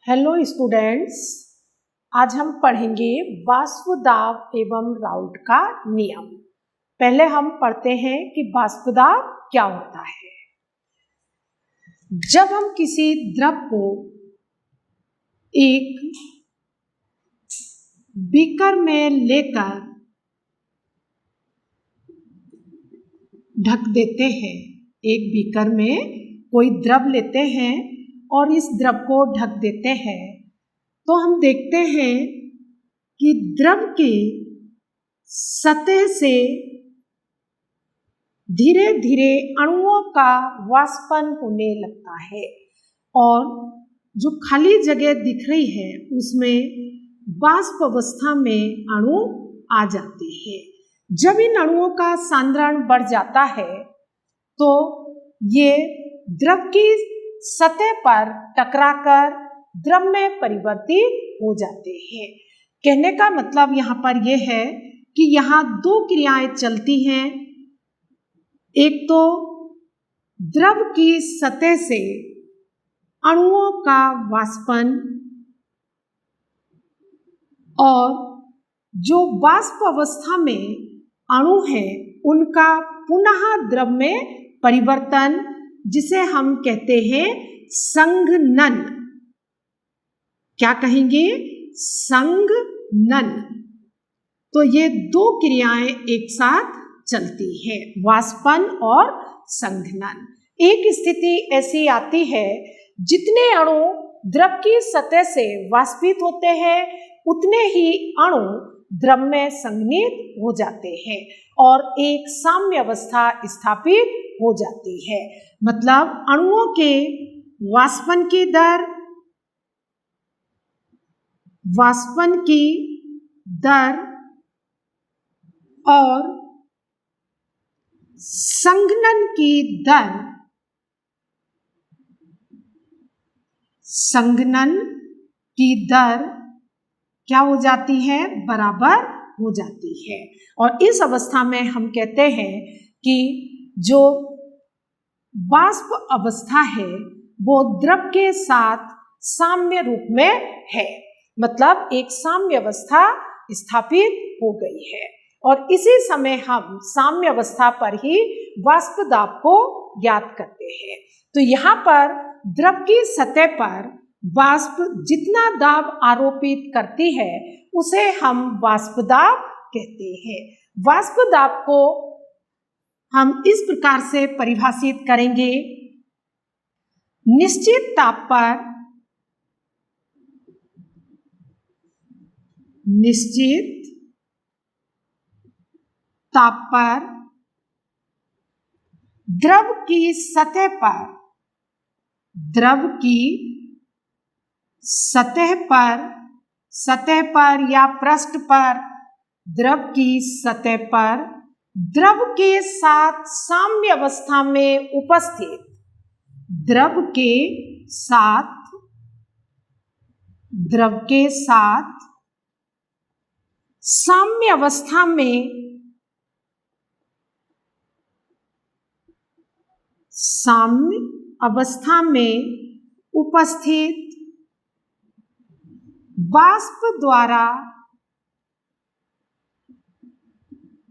Hello students, आज हम पढ़ेंगे वाष्प दाब एवं राउट का नियम। पहले हम पढ़ते हैं कि वाष्प दाब क्या होता है। जब हम किसी द्रव को एक बीकर में लेकर ढक देते हैं, एक बीकर में कोई द्रव लेते हैं और इस द्रव को ढक देते हैं, तो हम देखते हैं कि द्रव की सतह से धीरे धीरे अणुओं का वाष्पन होने लगता है और जो खाली जगह दिख रही है उसमें वाष्प अवस्था में अणु आ जाते हैं। जब इन अणुओं का सांद्रण बढ़ जाता है तो ये द्रव की सतह पर टकराकर द्रव में परिवर्तित हो जाते हैं। कहने का मतलब यहाँ पर यह है कि यहाँ दो क्रियाएं चलती हैं। एक तो द्रव की सतह से अणुओं का वाष्पन और जो वाष्प अवस्था में अणु है उनका पुनः द्रव में परिवर्तन, जिसे हम कहते हैं संघनन। क्या कहेंगे? संघनन। तो ये दो क्रियाएं एक साथ चलती है, वाष्पन और संघनन। एक स्थिति ऐसी आती है जितने अणु द्रव की सतह से वाष्पित होते हैं उतने ही अणु द्रव में संघनित हो जाते हैं और एक साम्य अवस्था स्थापित हो जाती है। मतलब अणुओं के वाष्पन की दर और संघनन की दर क्या हो जाती है? बराबर हो जाती है। और इस अवस्था में हम कहते हैं कि जो वाष्प अवस्था है वो द्रव के साथ साम्य रूप में है, मतलब एक साम्य अवस्था स्थापित हो गई है। और इसी समय हम साम्य अवस्था पर ही वाष्प दाब को ज्ञात करते हैं। तो यहाँ पर द्रव की सतह पर वाष्प जितना दाब आरोपित करती है उसे हम वाष्प दाब कहते हैं। वाष्प दाब को हम इस प्रकार से परिभाषित करेंगे। निश्चित ताप पर द्रव की सतह पर या पृष्ठ पर द्रव की सतह पर द्रव के साथ साम्य अवस्था में उपस्थित द्रव के साथ साम्य अवस्था में उपस्थित वाष्प द्वारा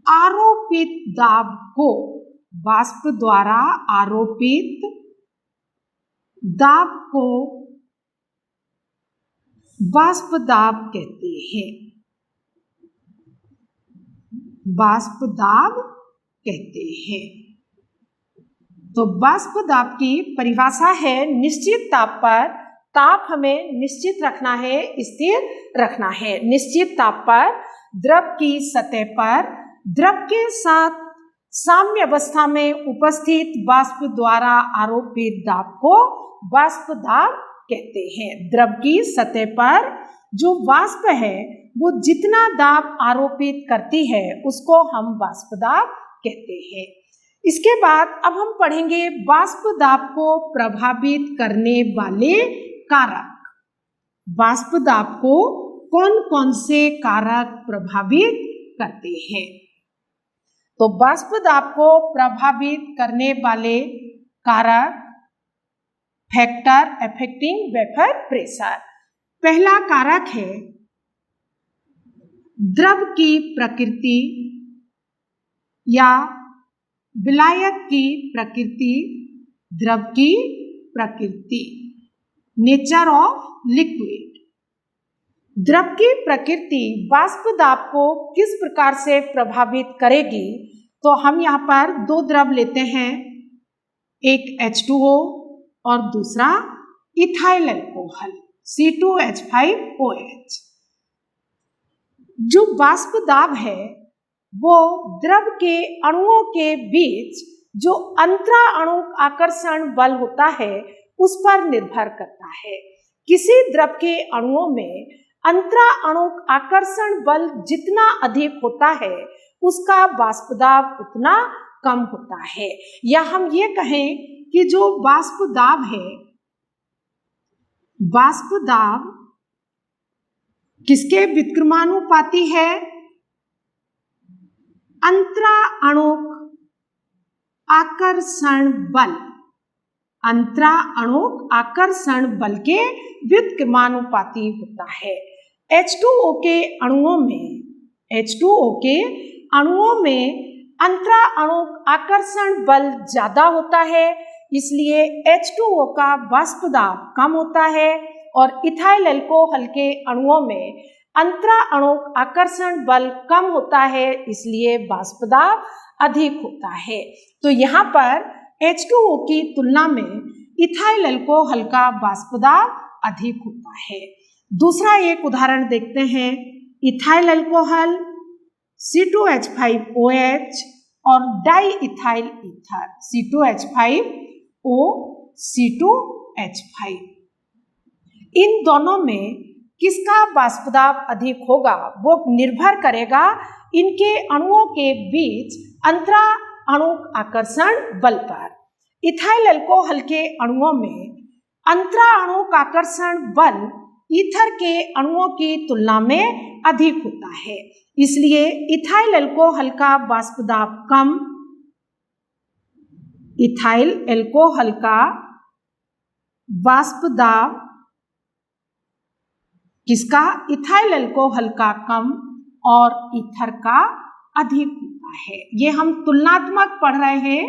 आरोपित दाब को वाष्प दाब कहते हैं। वाष्प दाब कहते हैं। तो वाष्प दाब की परिभाषा है निश्चित ताप पर, ताप हमें निश्चित रखना है, स्थिर रखना है। निश्चित ताप पर द्रव की सतह पर द्रव के साथ साम्य अवस्था में उपस्थित वाष्प द्वारा आरोपित दाब को वाष्प दाब कहते हैं। द्रव की सतह पर जो वाष्प है वो जितना दाब आरोपित करती है उसको हम वाष्प दाब कहते हैं। इसके बाद अब हम पढ़ेंगे वाष्प दाब को प्रभावित करने वाले कारक। वाष्प दाब को कौन कौन से कारक प्रभावित करते हैं? तो वाष्प दाब को प्रभावित करने वाले कारक फैक्टर अफेक्टिंग वेपर प्रेशर। पहला कारक है द्रव की प्रकृति या विलायक की प्रकृति, द्रव की प्रकृति, नेचर ऑफ लिक्विड। द्रव की प्रकृति वाष्प दाब को किस प्रकार से प्रभावित करेगी, तो हम यहाँ पर दो द्रव लेते हैं, एक H2O और दूसरा इथाइल अल्कोहल C2H5OH। जो वाष्प दाब है वो द्रव के अणुओं के बीच जो अंतरा अणु आकर्षण बल होता है उस पर निर्भर करता है। किसी द्रव के अणुओं में अंतरा अणु आकर्षण बल जितना अधिक होता है उसका वाष्प दाब उतना कम होता है। या हम ये कहें कि जो वाष्प दाब है, वाष्प दाब किसके व्युत्क्रमानुपाती है? अंतरा अणुक आकर्षण बल, अंतरा अणुक आकर्षण बल के व्युत्क्रमानुपाती होता है। H2O के अणुओं में, H2O के अणुओं में अंतरा अणुक आकर्षण बल ज्यादा होता है, इसलिए H2O का वाष्प दाब कम होता है और इथाइल अल्कोहल के अणुओं में अंतरा अणुक आकर्षण बल कम होता है, इसलिए वाष्प दाब अधिक होता है। तो यहाँ पर H2O की तुलना में इथाइल अल्कोहल का वाष्प दाब अधिक होता है। दूसरा एक उदाहरण देखते हैं, इथाइल अल्कोहल C2H5OH और di ethyl ether C2H5O C2H5। इन दोनों में किसका वाष्प दाब अधिक होगा वो निर्भर करेगा इनके अणुओं के बीच अंतरा अणुक आकर्षण बल पर। इथाइल अल्कोहल के अणुओं में अंतरा अणुक आकर्षण बल ईथर के अणुओं की तुलना में अधिक होता है, इसलिए इथाइल अल्कोहल का वाष्प दाब कम, इथाइल अल्कोहल का वाष्प दाब किसका? इथाइल अल्कोहल का कम और ईथर का अधिक होता है। ये हम तुलनात्मक पढ़ रहे हैं,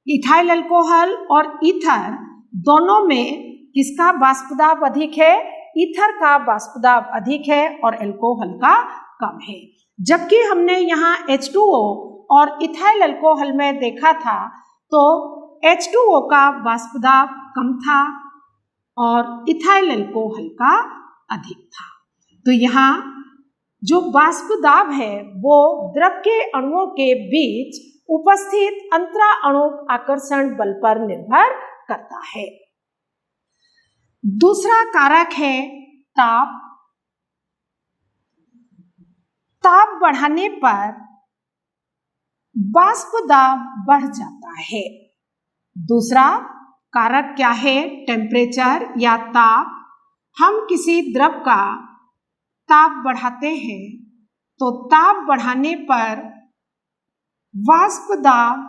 इथाइल अल्कोहल और ईथर दोनों में किसका वाष्प दाब अधिक है? ईथर का वाष्प दाब अधिक है और अल्कोहल का कम है। जबकि हमने यहाँ H2O और इथाइल अल्कोहल में देखा था तो H2O का वाष्प दाब कम था और इथाइल अल्कोहल का अधिक था। तो यहाँ जो वाष्प दाब है वो द्रव के अणुओं के बीच उपस्थित अंतरा अणुक आकर्षण बल पर निर्भर करता है। दूसरा कारक है ताप। ताप बढ़ाने पर वाष्प दाब बढ़ जाता है। दूसरा कारक क्या है? टेम्परेचर या ताप। हम किसी द्रव का ताप बढ़ाते हैं तो ताप बढ़ाने पर वाष्प दाब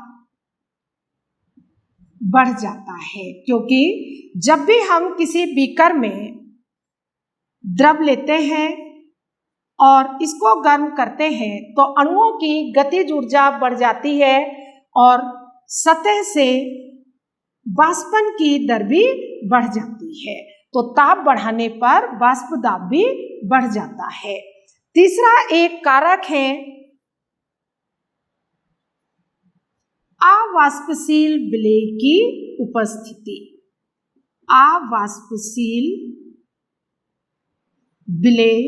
बढ़ जाता है, क्योंकि जब भी हम किसी बीकर में द्रव लेते हैं और इसको गर्म करते हैं तो अणुओं की गतिज ऊर्जा बढ़ जाती है और सतह से वाष्पन की दर भी बढ़ जाती है। तो ताप बढ़ाने पर वाष्प दाब भी बढ़ जाता है। तीसरा एक कारक है अवाष्पशील विलेय की उपस्थिति। अवाष्पशील विलेय,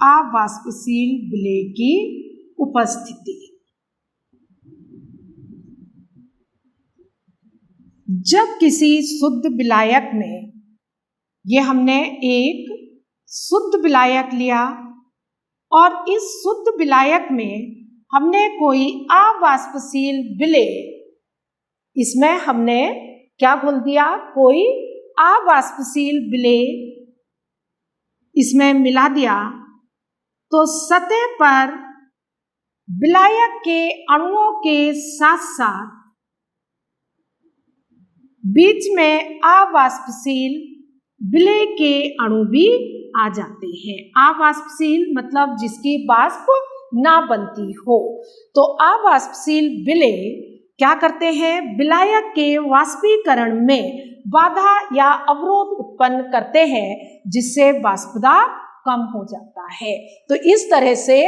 अवाष्पशील विलेय की उपस्थिति। जब किसी शुद्ध विलायक में, ये हमने एक शुद्ध विलायक लिया और इस शुद्ध विलायक में हमने कोई अवाष्पशील विलेय, इसमें हमने क्या घोल दिया? कोई अवाष्पशील विलेय इसमें मिला दिया, तो सतह पर विलायक के अणुओं के साथ साथ बीच में अवाष्पशील विलय के अणु भी आ जाते हैं। अवाष्पशील मतलब जिसकी वाष्प ना बनती हो। तो अवाष्पशील विलय क्या करते हैं? विलायक के वाष्पीकरण में बाधा या अवरोध उत्पन्न करते हैं, जिससे वाष्प दाब कम हो जाता है। तो इस तरह से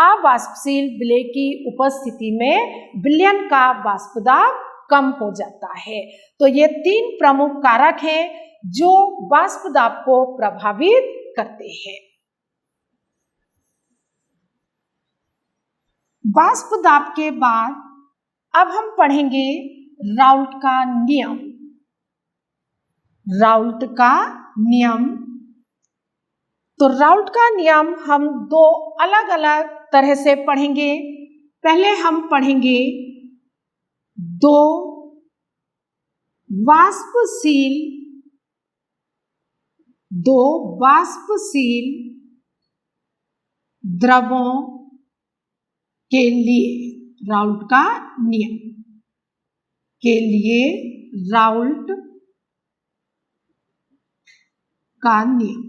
अवाष्पशील विलय की उपस्थिति में विलयन का वाष्प दाब कम हो जाता है। तो ये 3 प्रमुख कारक हैं जो वाष्प दाब को प्रभावित करते हैं। वाष्प दाब के बाद अब हम पढ़ेंगे राउल्ट का नियम। राउल्ट का नियम, तो राउल्ट का नियम हम 2 अलग अलग तरह से पढ़ेंगे। पहले हम पढ़ेंगे 2 वाष्पशील द्रवों के लिए राउल्ट का नियम के लिए राउल्ट का नियम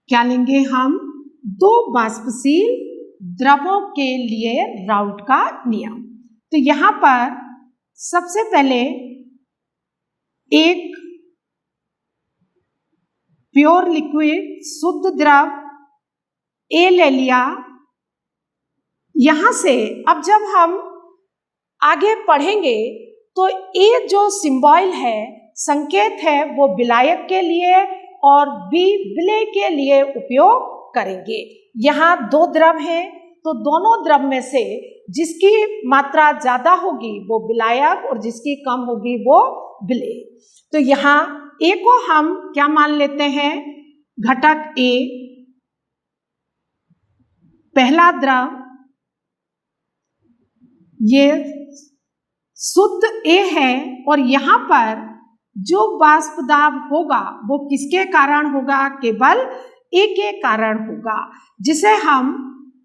क्या लेंगे हम? 2 वाष्पशील द्रवों के लिए राउल्ट का नियम। तो यहां पर सबसे पहले एक प्योर लिक्विड शुद्ध द्रव ए ले लिया। यहां से अब जब हम आगे पढ़ेंगे तो ए जो सिंबल है, संकेत है, वो विलायक के लिए और बी विलय के लिए उपयोग करेंगे। यहाँ 2 द्रव हैं, तो दोनों द्रव में से जिसकी मात्रा ज्यादा होगी वो विलायक और जिसकी कम होगी वो विलय। तो यहाँ ए को हम क्या मान लेते हैं? घटक ए, पहला द्रव, ये शुद्ध ए है और यहाँ पर जो वाष्प दाब होगा वो किसके कारण होगा? केवल ए के कारण होगा, जिसे हम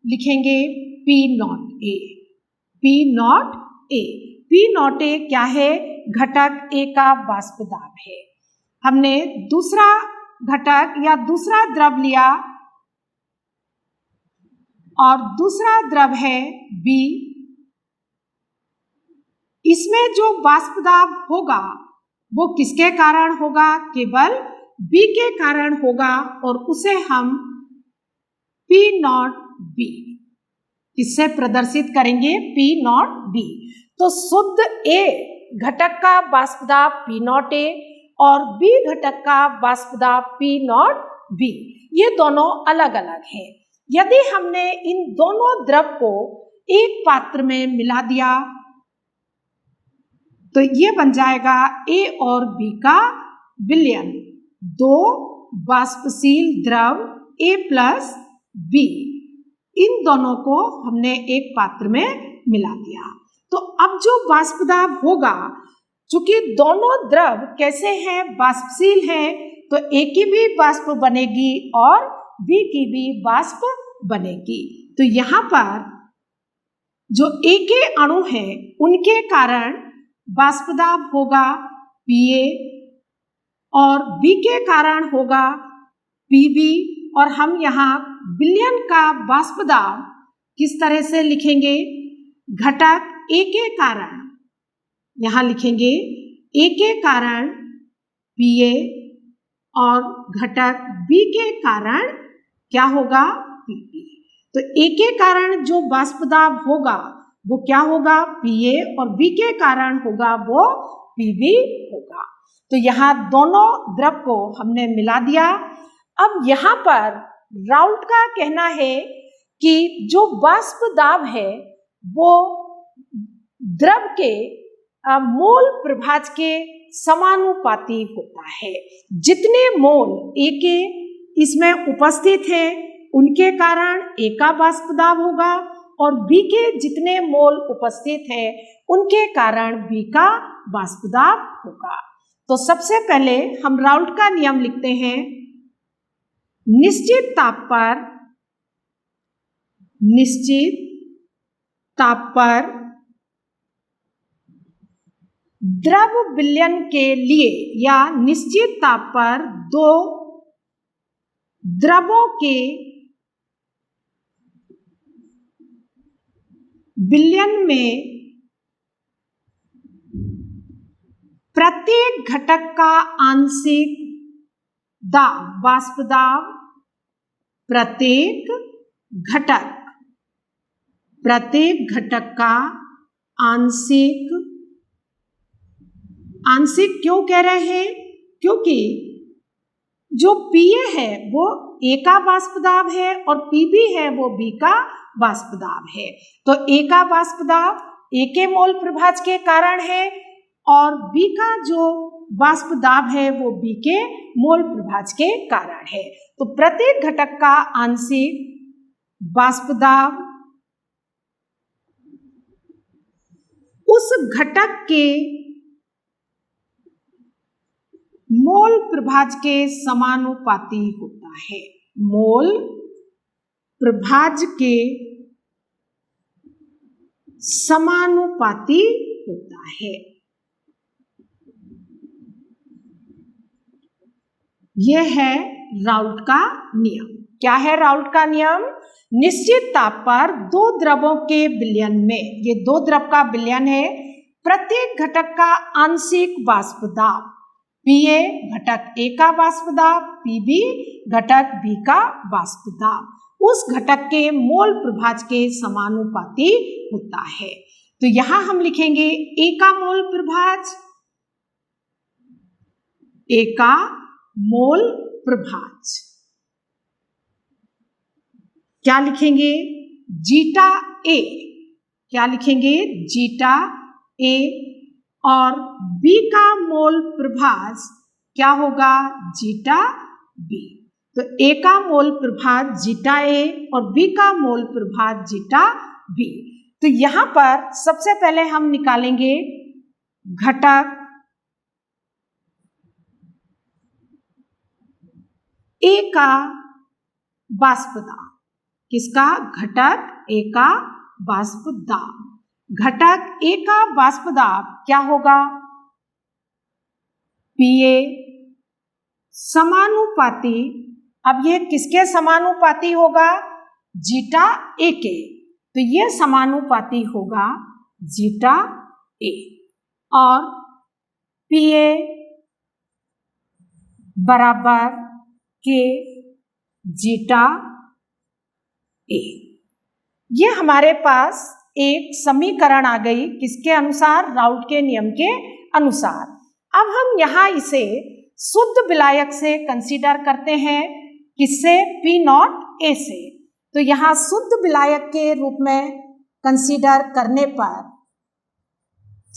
लिखेंगे P नॉट ए। P नॉट ए, P नॉट ए क्या है? घटक ए का वाष्प दाब है। हमने दूसरा घटक या दूसरा द्रव लिया और दूसरा द्रव है B। इसमें जो वाष्प दाब होगा वो किसके कारण होगा? केवल B के कारण होगा और उसे हम P नॉट B इससे प्रदर्शित करेंगे, P नॉट B। तो शुद्ध A घटक का वाष्प दाब P नॉट A और B घटक का वाष्प दाब P नॉट B, ये दोनों अलग अलग हैं। यदि हमने इन दोनों द्रव को एक पात्र में मिला दिया तो ये बन जाएगा A और B का विलयन। 2 वाष्पशील द्रव A प्लस B, इन दोनों को हमने एक पात्र में मिला दिया। तो अब जो वाष्प दाब होगा, चूंकि दोनों द्रव कैसे हैं? वाष्पशील हैं, तो A की भी वाष्प बनेगी और B की भी वाष्प बनेगी। तो यहाँ पर जो A के अणु हैं उनके कारण वाष्प दाब होगा Pa और B के कारण होगा Pb, और हम यहाँ विलयन का वाष्प दाब किस तरह से लिखेंगे? घटक A के कारण, यहाँ लिखेंगे A के कारण Pa और घटक B के कारण क्या होगा? Pb। तो A के कारण जो वाष्प दाब होगा वो क्या होगा? Pa और B के कारण होगा वो Pb होगा। तो यहाँ दोनों द्रव को हमने मिला दिया। अब यहाँ पर राउल्ट का कहना है कि जो वाष्प दाब है वो द्रव के मोल प्रभाज के समानुपाती होता है। जितने मोल A के इसमें उपस्थित हैं उनके कारण A का वाष्प दाब होगा और B के जितने मोल उपस्थित हैं उनके कारण B का वाष्प दाब होगा। तो सबसे पहले हम राउल्ट का नियम लिखते हैं। निश्चित ताप पर द्रव विलयन के लिए या निश्चित ताप पर दो द्रवों के विलयन में प्रत्येक घटक का आंशिक दाब, वाष्प दाब, प्रत्येक घटक का आंशिक क्यों कह रहे हैं? क्योंकि जो Pa है वो A का वाष्प दाब है और Pb है वो B का वाष्प दाब है। तो A का वाष्प दाब A के मोल प्रभाज के कारण है और B का जो वाष्प दाब है वो B के मोल प्रभाज के कारण है। तो प्रत्येक घटक का आंशिक वाष्प दाब उस घटक के मोल प्रभाज के समानुपाती होता है। मोल प्रभाज के समानुपाती होता है। यह है राउल्ट का नियम। क्या है राउल्ट का नियम? निश्चित ताप पर दो द्रवों के विलयन में, ये दो द्रव का विलयन है, प्रत्येक घटक का आंशिक वाष्प दाब Pa घटक A का वाष्प दाब, Pb घटक B का वाष्प दाब उस घटक के मोल प्रभाज के समानुपाती होता है। तो यहां हम लिखेंगे A का मोल प्रभाज, A का मोल प्रभाज क्या लिखेंगे? Zeta A। क्या लिखेंगे? Zeta A। और B का मोल प्रभाज क्या होगा? Zeta B। तो A का मोल प्रभाज जीटा A और B का मोल प्रभाज जीटा B। तो यहां पर सबसे पहले हम निकालेंगे घटक A का वाष्प दाब। किसका? घटक A का वाष्प दाब। घटक A का वाष्प दाब क्या होगा? Pa समानुपाती, अब ये किसके समानुपाती होगा? जीटा A के। तो ये समानुपाती होगा जीटा A और Pa बराबर के जीटा A। ये हमारे पास एक समीकरण आ गई, किसके अनुसार? राउल्ट के नियम के अनुसार। अब हम यहाँ इसे शुद्ध विलायक से कंसीडर करते हैं। किससे? P0 A से। तो यहाँ शुद्ध विलायक के रूप में कंसीडर करने पर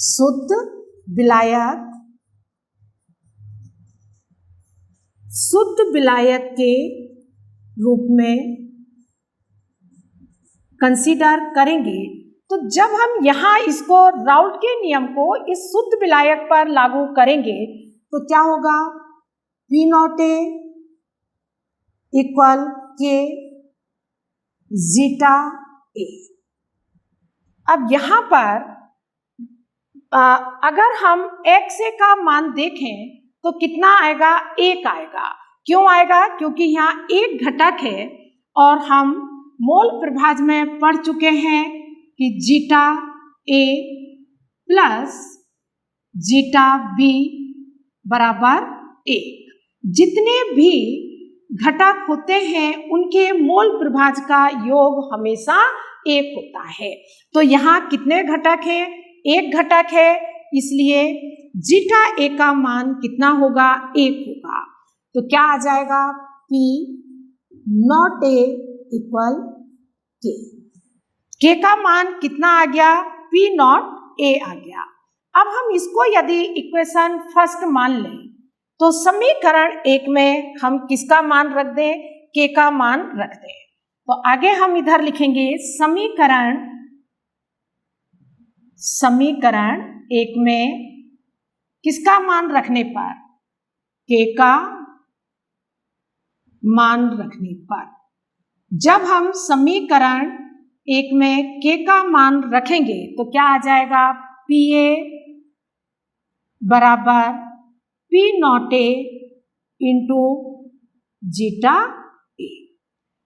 शुद्ध विलायक के रूप में कंसीडर करेंगे तो जब हम यहाँ इसको राउल्ट के नियम को इस शुद्ध विलायक पर लागू करेंगे तो क्या होगा? P0 A equal K zeta A। अब यहाँ पर अगर हम x A का मान देखें तो कितना आएगा? 1 आएगा। क्यों आएगा? क्योंकि यहाँ एक घटक है और हम मोल प्रभाज में पढ़ चुके हैं कि zeta A plus zeta B बराबर 1। जितने भी घटक होते हैं उनके मोल प्रभाज का योग हमेशा 1 होता है। तो यहाँ कितने घटक हैं? एक घटक है, इसलिए जीटा A का मान कितना होगा? 1 होगा। तो क्या आ जाएगा? P0 A इक्वल K का मान कितना आ गया? P0 A आ गया। अब हम इसको यदि इक्वेशन फर्स्ट मान लें तो समीकरण 1 में हम किसका मान रख दें? K का मान रख दें। तो आगे हम इधर लिखेंगे समीकरण 1 में किसका मान रखने पर? K का मान रखने पर। जब हम समीकरण 1 में K का मान रखेंगे तो क्या आ जाएगा? Pa बराबर P nought A into zeta A.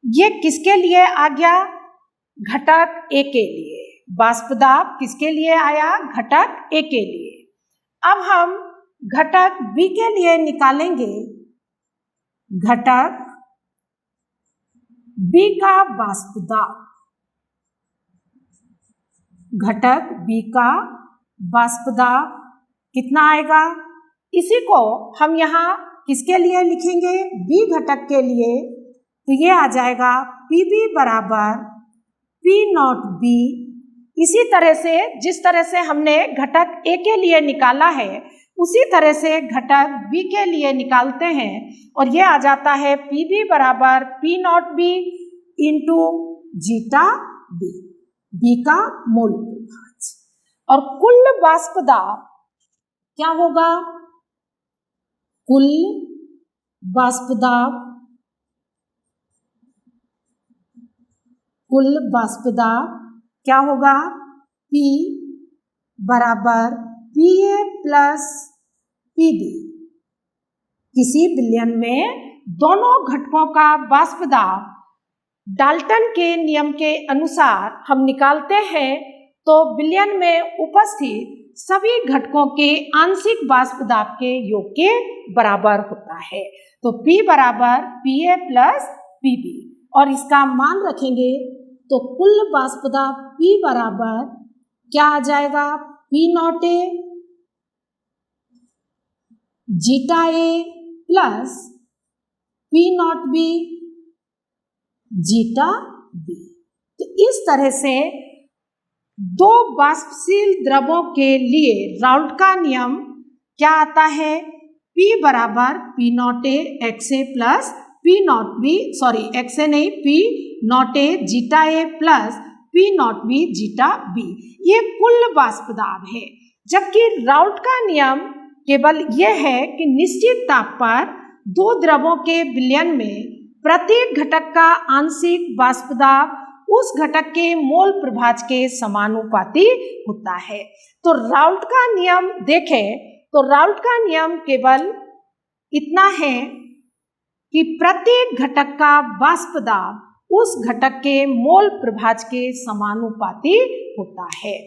ये किसके लिए आ गया? घटक ए के लिए। वाष्प दाब किसके लिए आया? घटक ए के लिए। अब हम घटक बी के लिए निकालेंगे। घटक बी का वाष्प दाब, घटक बी का वाष्प दाब कितना आएगा? इसी को हम यहाँ किसके लिए लिखेंगे? बी घटक के लिए। तो ये आ जाएगा पी बी बराबर पी नॉट बी। इसी तरह से जिस तरह से हमने घटक ए के लिए निकाला है उसी तरह से घटक बी के लिए निकालते हैं और ये आ जाता है पी बी बराबर P nought B into zeta B, B का मोल प्रभाज। और कुल वाष्प दाब क्या होगा? कुल वाष्प दाब, कुल वाष्प दाब क्या होगा? P बराबर PA प्लस PB। किसी विलयन में दोनों घटकों का वाष्प दाब डाल्टन के नियम के अनुसार हम निकालते हैं तो विलयन में उपस्थित सभी घटकों के आंशिक वाष्प दाब के योग के बराबर होता है। तो P बराबर PA प्लस PB और इसका मान रखेंगे तो कुल वाष्प दाब P बराबर क्या आ जाएगा? P nought A zeta A plus P nought B zeta B. तो इस तरह से दो वाष्पशील द्रवों के लिए राउल्ट का नियम क्या आता है? P बराबर P nought A x A plus P nought B, sorry x A नहीं, P nought A zeta A plus P nought B zeta B. ये कुल वाष्प दाब है। जबकि राउल्ट का नियम केवल यह है कि निश्चित ताप पर दो द्रवों के विलयन में प्रत्येक घटक का आंशिक वाष्प दाब उस घटक के मोल प्रभाज के समानुपाती होता है। तो राउल्ट का नियम देखें तो राउल्ट का नियम केवल इतना है कि प्रत्येक घटक का वाष्प दाब उस घटक के मोल प्रभाज के समानुपाती होता है।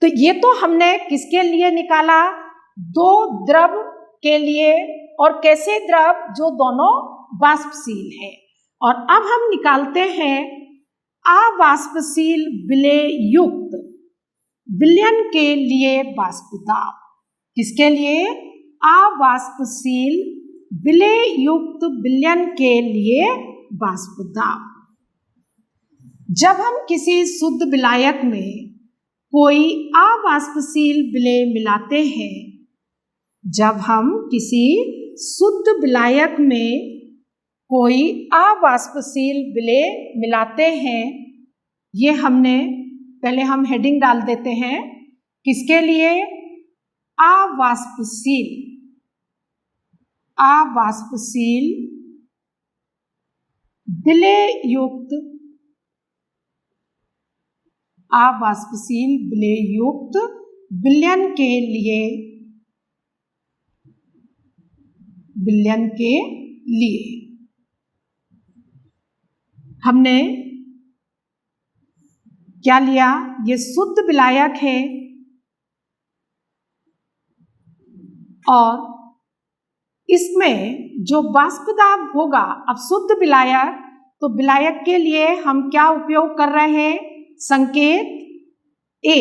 तो ये तो हमने किसके लिए निकाला? दो द्रव के लिए, और कैसे द्रव? जो दोनों वाष्पशील है। और अब हम निकालते हैं अवाष्पशील विलय युक्त विलयन के लिए वाष्प दाब। किसके लिए? अवाष्पशील विलय युक्त विलयन के लिए वाष्प दाब। जब हम किसी शुद्ध विलायक में कोई अवाष्पशील विलय मिलाते हैं, जब हम किसी शुद्ध विलायक में कोई अवाष्पशील विलय मिलाते हैं, ये हमने पहले हम हेडिंग डाल देते हैं। किसके लिए? अवाष्पशील, अवाष्पशील विलय युक्त, अवाष्पशील विलय युक्त विलयन के लिए, विलयन के लिए हमने क्या लिया? ये शुद्ध विलायक है और इसमें जो वाष्प दाब होगा, अब शुद्ध विलायक, तो विलायक के लिए हम क्या उपयोग कर रहे हैं? संकेत ए,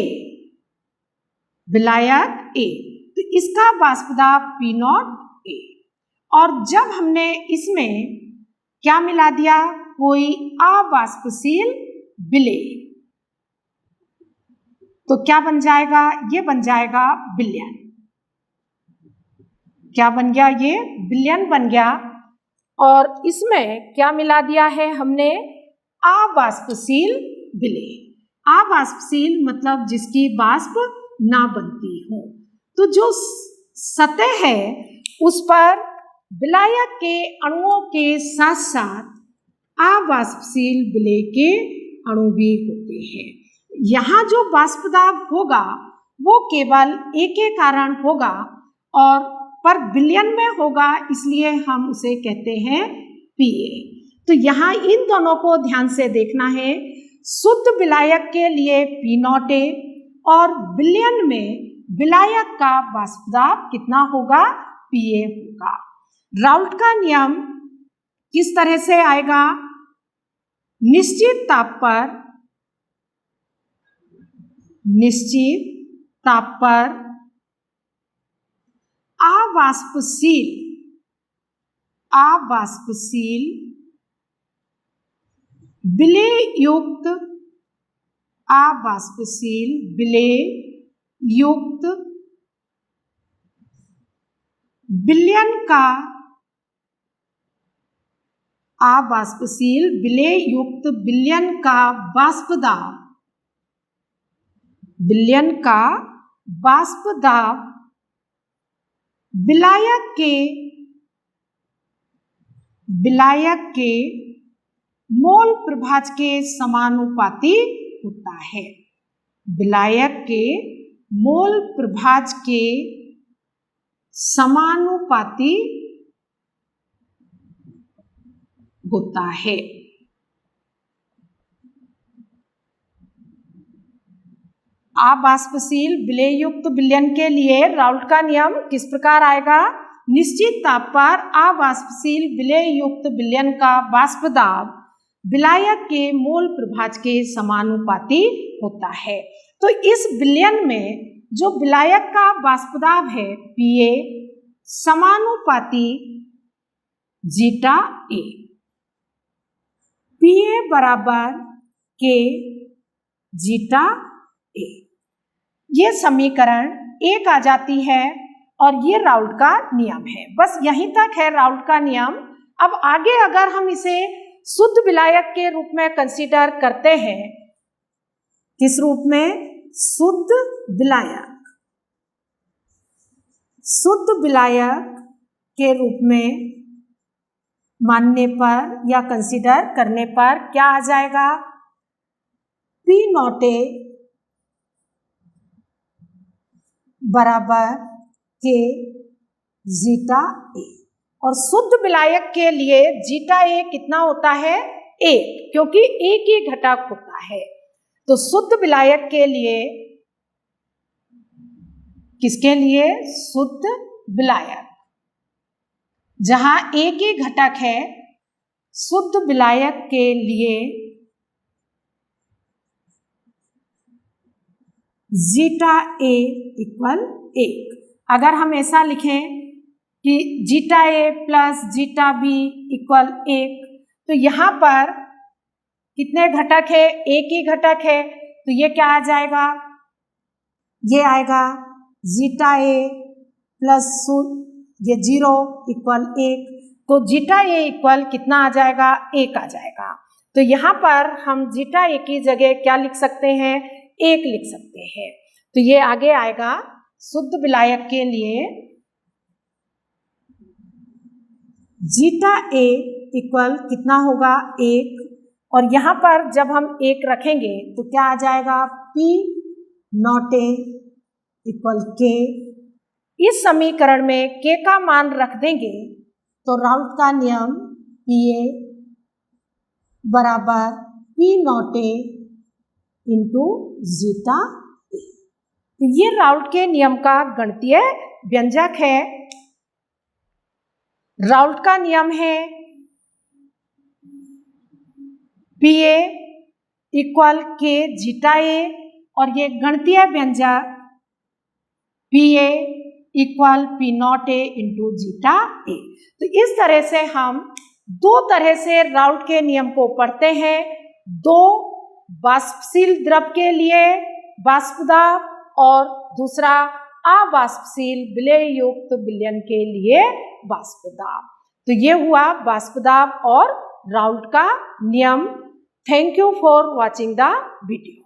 विलायक ए। तो इसका वाष्प दाब P नॉट ए। और जब हमने इसमें क्या मिला दिया? कोई अवाष्पशील विलय, तो क्या बन जाएगा? ये बन जाएगा विलयन। क्या बन गया? ये विलयन बन गया। और इसमें क्या मिला दिया है हमने? अवाष्पशील विलय। अवाष्पशील मतलब जिसकी वाष्प ना बनती हो। तो जो सतह है उस पर विलायक के अणुओं के साथ साथ अवाष्पशील विलय के अणु भी होते हैं। यहाँ जो वाष्प दाब होगा वो केवल एक के कारण होगा और पर बिलियन में होगा, इसलिए हम उसे कहते हैं पीए। तो यहाँ इन दोनों को ध्यान से देखना है। शुद्ध विलायक के लिए पी नॉट ए और बिलियन में विलायक का वाष्प दाब कितना होगा, पीए होगा। राउल्ट का नियम किस तरह से आएगा, निश्चित ताप पर अवाष्पशील विलेयुक्त विलयन का वाष्प दाब विलायक के मोल प्रभाज के समानुपाती होता है। विलायक के मोल प्रभाज के समानुपाती होता है। अवाष्पशील विलेयुक्त विलयन के लिए राउल्ट का नियम किस प्रकार आएगा, निश्चित ताप पर अवाष्पशील विलेयुक्त विलयन का वाष्प दाब विलायक के मोल प्रभाज के समानुपाती होता है। तो इस विलयन में जो विलायक का वाष्प दाब है पीए समानुपाती जीटा ए, पीए बराबर के जीटा ए, ये समीकरण एक आ जाती है और ये राउल्ट का नियम है। बस यहीं तक है राउल्ट का नियम। अब आगे अगर हम इसे शुद्ध विलायक के रूप में कंसीडर करते हैं, किस रूप में, शुद्ध विलायक के रूप में मानने पर या कंसीडर करने पर क्या आ जाएगा, पी नॉट ए बराबर के जीटा ए, और शुद्ध विलायक के लिए जीटा ए कितना होता है, 1, क्योंकि एक ही घटक होता है। तो शुद्ध विलायक के लिए, किसके लिए, शुद्ध विलायक जहां एक ही घटक है, शुद्ध विलायक के लिए जीटा ए इक्वल 1। अगर हम ऐसा लिखें कि zeta A plus zeta B equal 1, तो यहाँ पर कितने घटक है, एक ही घटक है, तो ये क्या आ जाएगा, ये आएगा जीटा ए प्लस ये 0 इक्वल 1, तो जीटा ए इक्वल कितना आ जाएगा, 1 आ जाएगा। तो यहाँ पर हम जीटा ए की जगह क्या लिख सकते हैं, 1 लिख सकते हैं। तो ये आगे आएगा शुद्ध विलायक के लिए जीटा ए इक्वल कितना होगा, 1, और यहाँ पर जब हम 1 रखेंगे तो क्या आ जाएगा, पी नॉट ए इक्वल के। इस समीकरण में के का मान रख देंगे तो राउल्ट का नियम पी ए बराबर P nought A into zeta A. तो ये राउल्ट के नियम का गणितीय व्यंजक है। राउल्ट का नियम है P A equal K zeta A, और ये गणितीय व्यंजक P A equal P nought A into zeta A. तो इस तरह से हम 2 तरह से राउल्ट के नियम को पढ़ते हैं। 2 वाष्पशील द्रव के लिए वाष्प दाब और दूसरा अवाष्पशील विलेयुक्त विलयन के लिए वाष्प दाब। तो ये हुआ वाष्प दाब और राउल्ट का नियम। Thank you for watching the video.